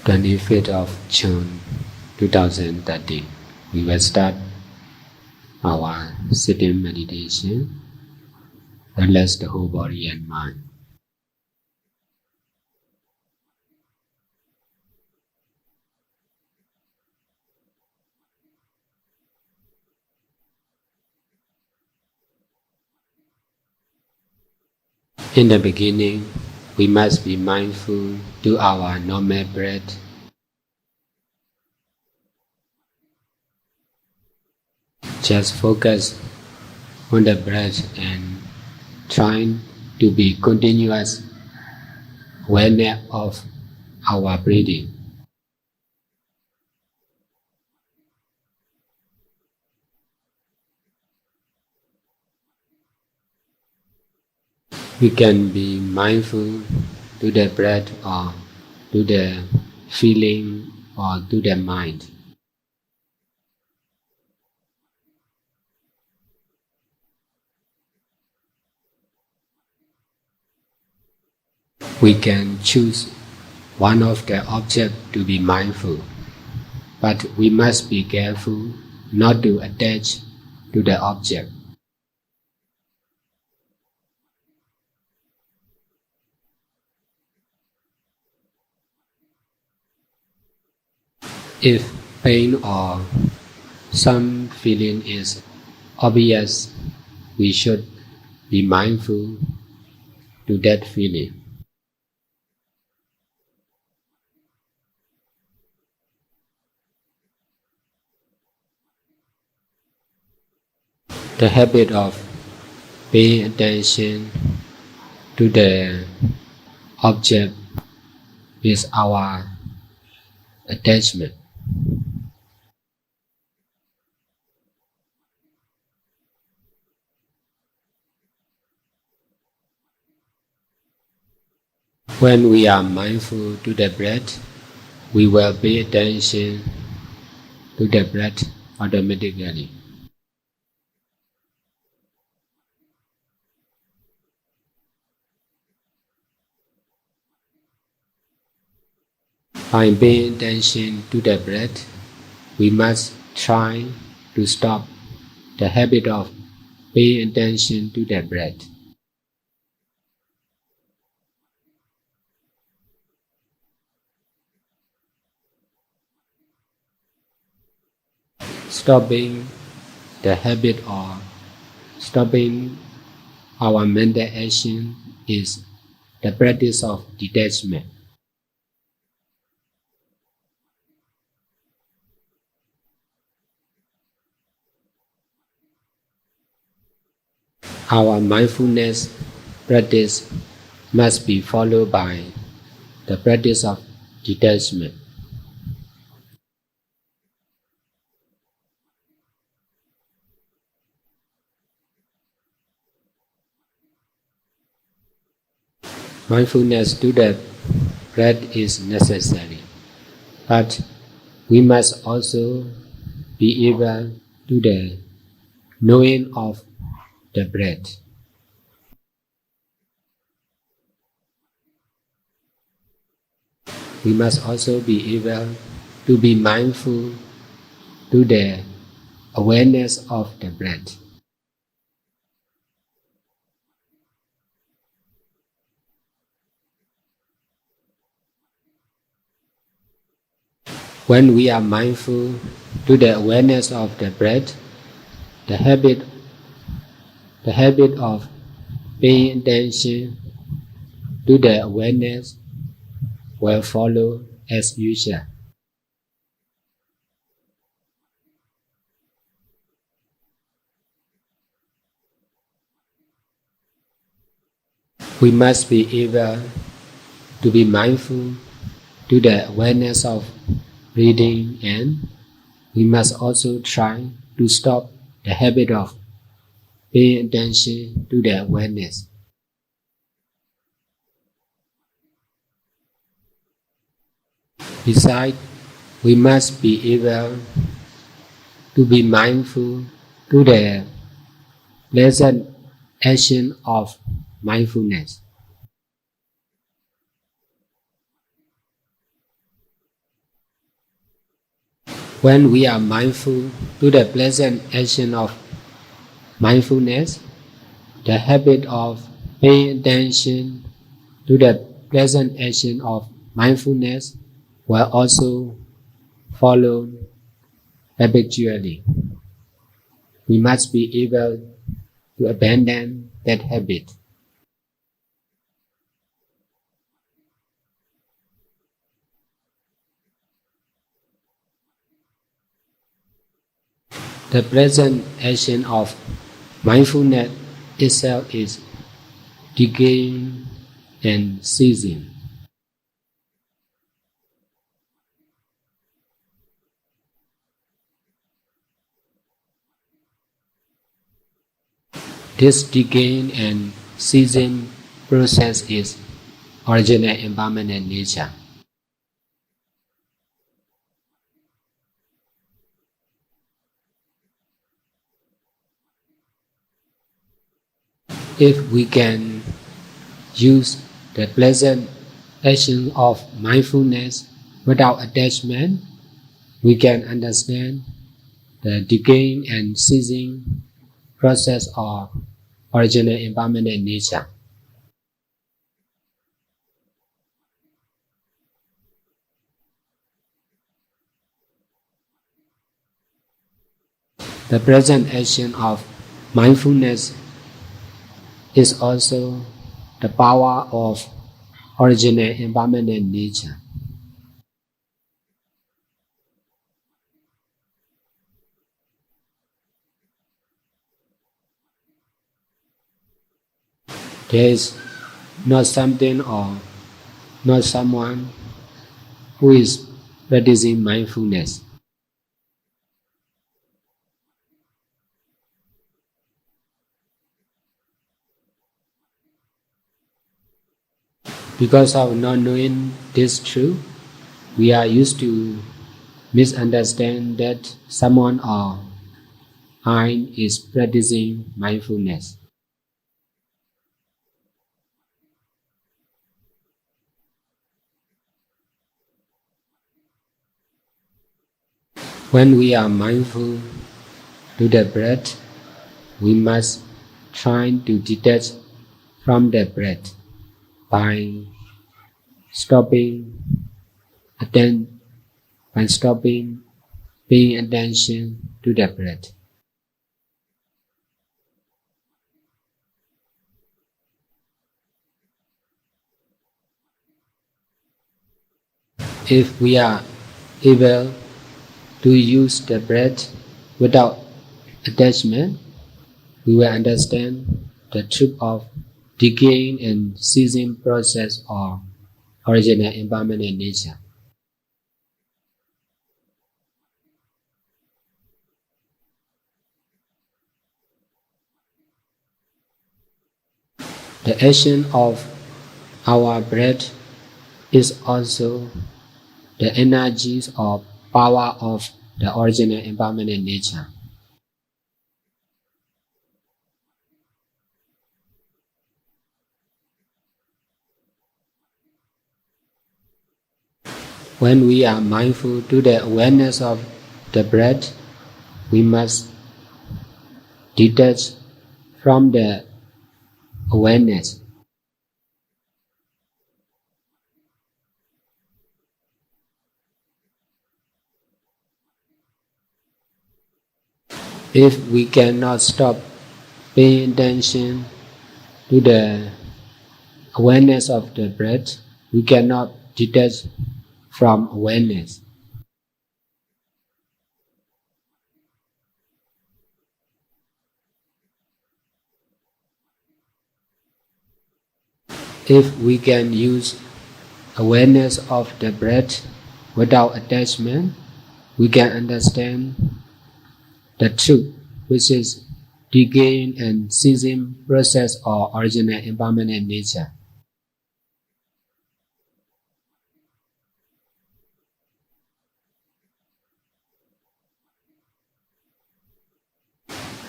25th of June 2013, we will start our sitting meditation. Relax the whole body and mind. In the beginning, we must be mindful to our normal breath. Just focus on the breath and trying to be continuous awareness of our breathing. We can be mindful to the breath or to the feeling or to the mind. We can choose one of the objects to be mindful, but we must be careful not to attach to the object. If pain or some feeling is obvious, we should be mindful to that feeling. The habit of paying attention to the object is our attachment. When we are mindful to the breath, we will pay attention to the breath automatically. By paying attention to the breath, we must try to stop the habit of paying attention to the breath. Stopping the habit or stopping our mental action is the practice of detachment. Our mindfulness practice must be followed by the practice of detachment. Mindfulness to the breath is necessary, but we must also be able to the knowing of the breath. We must also be able to be mindful to the awareness of the breath. When we are mindful to the awareness of the breath, the habit of paying attention to the awareness will follow as usual. We must be able to be mindful to the awareness of breathing, and we must also try to stop the habit of paying attention to the awareness. Besides, we must be able to be mindful to the pleasant action of mindfulness. When we are mindful to the pleasant action of mindfulness, the habit of paying attention to the pleasant action of mindfulness will also follow habitually. We must be able to abandon that habit. The present action of mindfulness itself is decaying and ceasing. This decaying and ceasing process is original impermanent nature. If we can use the pleasant action of mindfulness without attachment, we can understand the decaying and ceasing process of original impermanent nature. The present action of mindfulness is also the power of original impermanent nature. There is not something or not someone who is practicing mindfulness. Because of not knowing this truth, we are used to misunderstand that someone or I is practicing mindfulness. When we are mindful to the breath, we must try to detach from the breath by stopping paying attention to the breath. If we are able to use the breath without attachment, we will understand the truth of decaying and ceasing process of original impermanent nature. The action of our breath is also the energies or power of the original impermanent nature. When we are mindful to the awareness of the breath, we must detach from the awareness. If we cannot stop paying attention to the awareness of the breath, we cannot detach from awareness. If we can use awareness of the breath without attachment, we can understand the truth, which is decaying and ceasing process of original impermanent nature.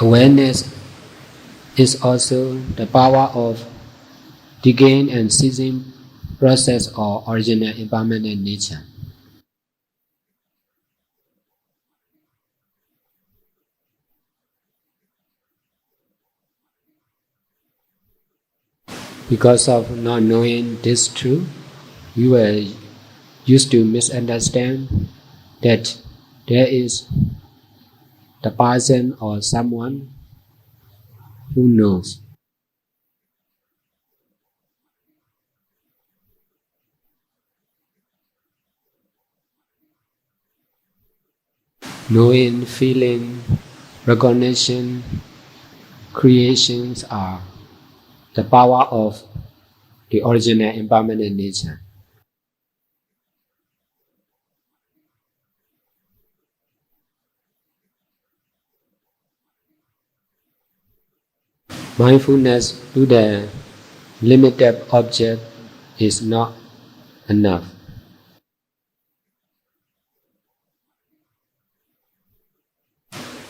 Awareness is also the power of decaying and ceasing process of original impermanent nature. Because of not knowing this truth, we were used to misunderstand that there is the person or someone who knows. Knowing, feeling, recognition, creations are the power of the original impermanent nature. Mindfulness to the limited object is not enough.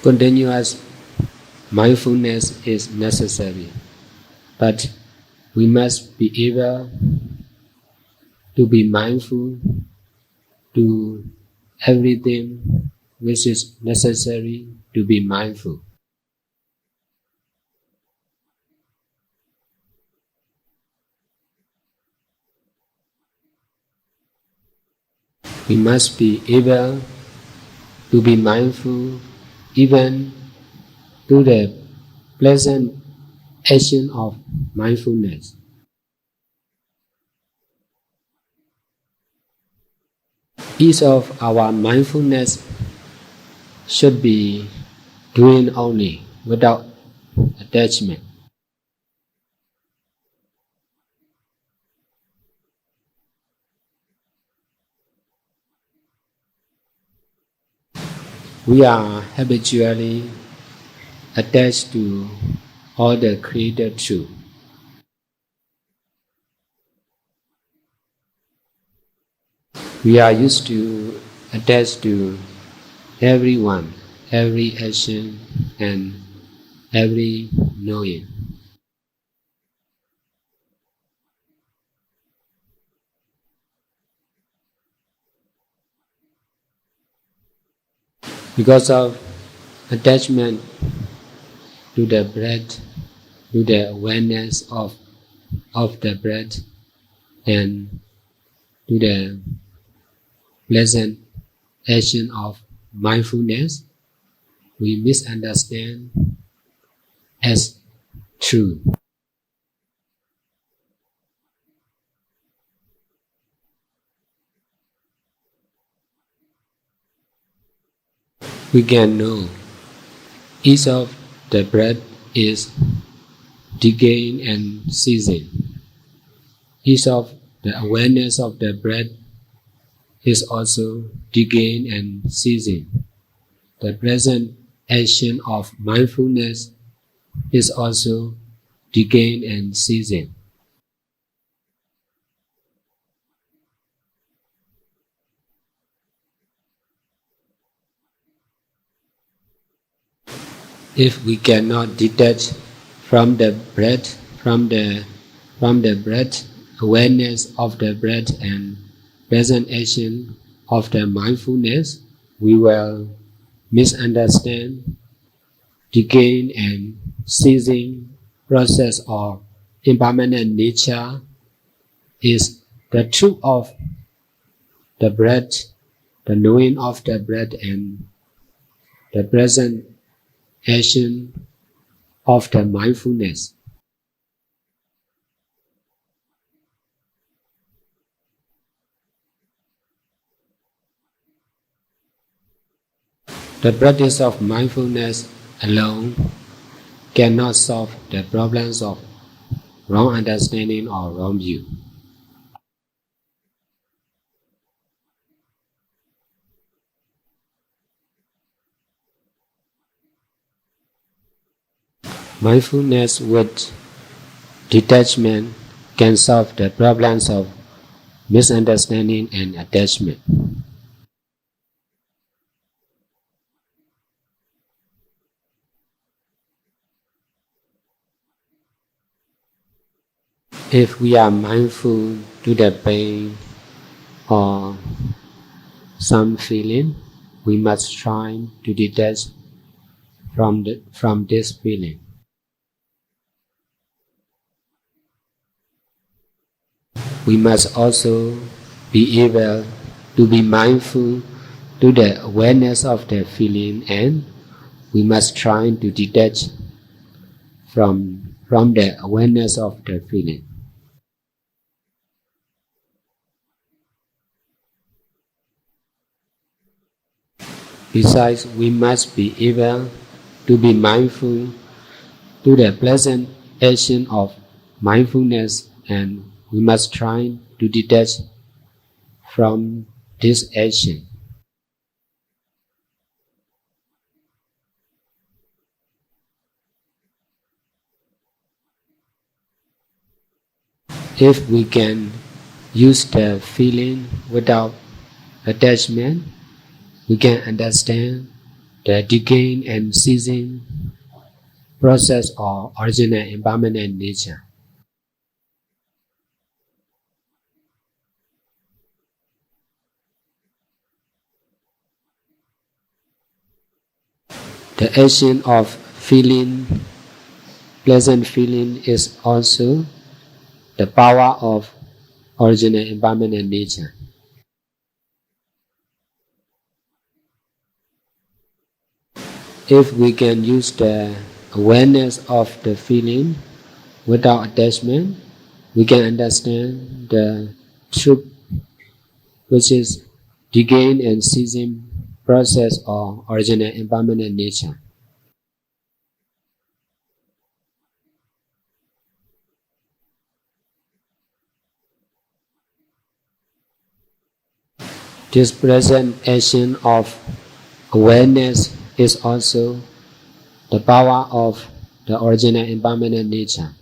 Continuous mindfulness is necessary, but we must be able to be mindful to everything which is necessary to be mindful. We must be able to be mindful even to the pleasant action of mindfulness. Each of our mindfulness should be doing only without attachment. We are habitually attached to all the created truth. We are used to attach to everyone, every action, and every knowing. Because of attachment to the breath, to the awareness of the breath, and to the pleasant action of mindfulness, we misunderstand as true. We can know each of the breath is decaying and ceasing. Each of the awareness of the breath is also decaying and ceasing. The present action of mindfulness is also decaying and ceasing. If we cannot detach from the breath, from the breath, awareness of the breath and present action of the mindfulness, we will misunderstand decaying and ceasing process of impermanent nature is the truth of the breath, the knowing of the breath and the present action of the mindfulness. The practice of mindfulness alone cannot solve the problems of wrong understanding or wrong view. Mindfulness with detachment can solve the problems of misunderstanding and attachment. If we are mindful to the pain or some feeling, we must try to detach from this feeling. we must also be able to be mindful to the awareness of the feeling, and we must try to detach from the awareness of the feeling. Besides, we must be able to be mindful to the pleasant action of mindfulness, and we must try to detach from this action. If we can use the feeling without attachment, we can understand the decaying and ceasing process of original impermanent nature. The action of feeling, pleasant feeling, is also the power of original impermanent nature. If we can use the awareness of the feeling without attachment, we can understand the truth, which is decaying and ceasing process of original impermanent nature. This present action of awareness is also the power of the original impermanent nature.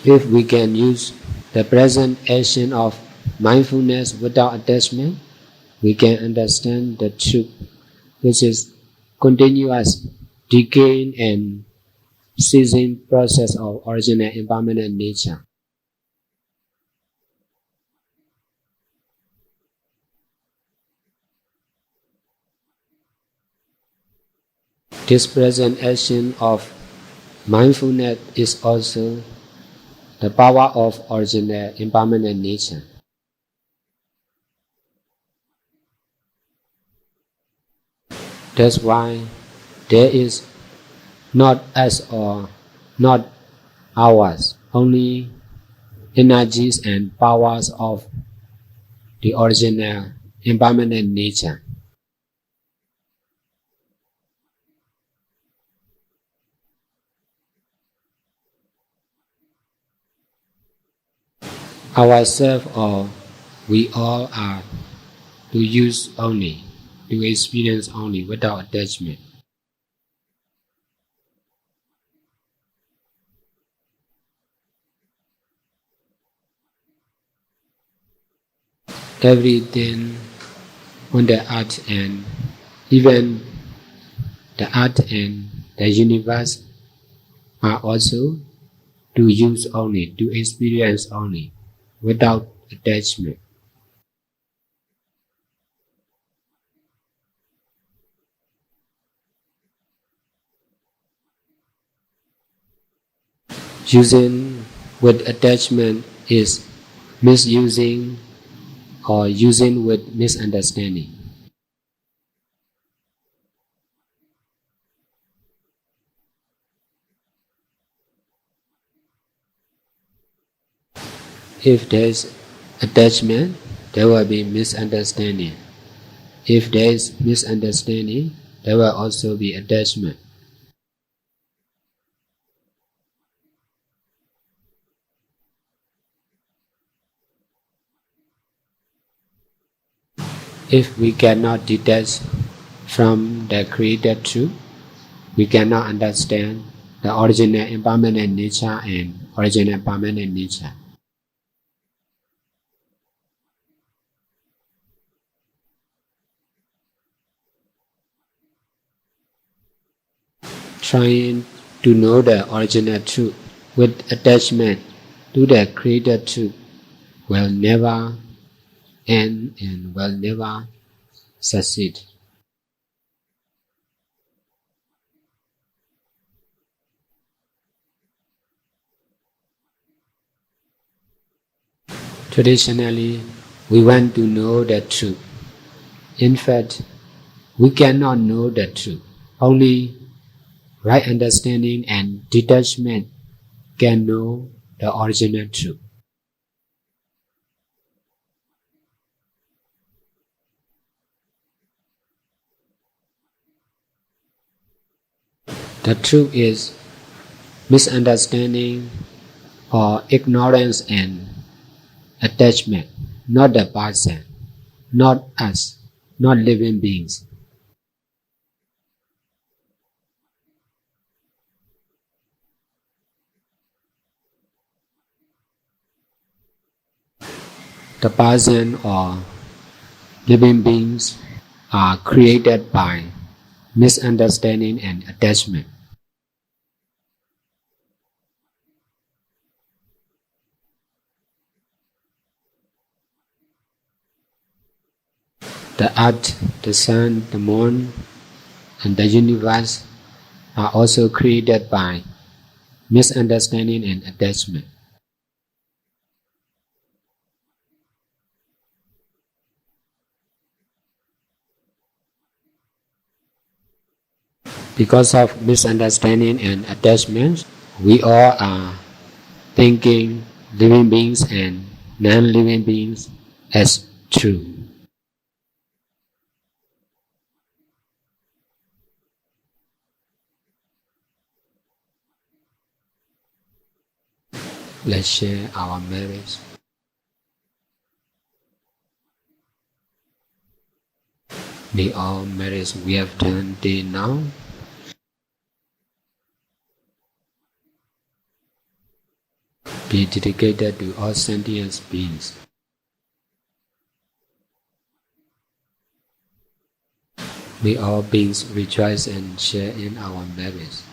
If we can use the present action of mindfulness without attachment, we can understand the truth, which is continuous decaying and ceasing process of original impermanent nature. This present action of mindfulness is also the power of original impermanent nature. That's why there is not us or not ours, only energies and powers of the original impermanent nature. Ourselves or we all are to use only, to experience only without attachment. Everything on the earth and even the earth and the universe are also to use only, to experience only, without attachment. Using with attachment is misusing or using with misunderstanding. If there is attachment, there will be misunderstanding. If there is misunderstanding, there will also be attachment. If we cannot detach from the created truth, we cannot understand the original impermanent nature and original permanent nature. Trying to know the original truth with attachment to the created truth will never end and will never succeed. Traditionally, we want to know the truth. In fact, we cannot know the truth. Only right understanding and detachment can know the original truth. The truth is misunderstanding or ignorance and attachment, not the person, not us, not living beings. The person or living beings are created by misunderstanding and attachment. The earth, the sun, the moon, and the universe are also created by misunderstanding and attachment. Because of misunderstanding and attachment, we all are thinking living beings and non-living beings as true. Let's share our merits. May all merits we have done till now be dedicated to all sentient beings. May all beings rejoice and share in our merits.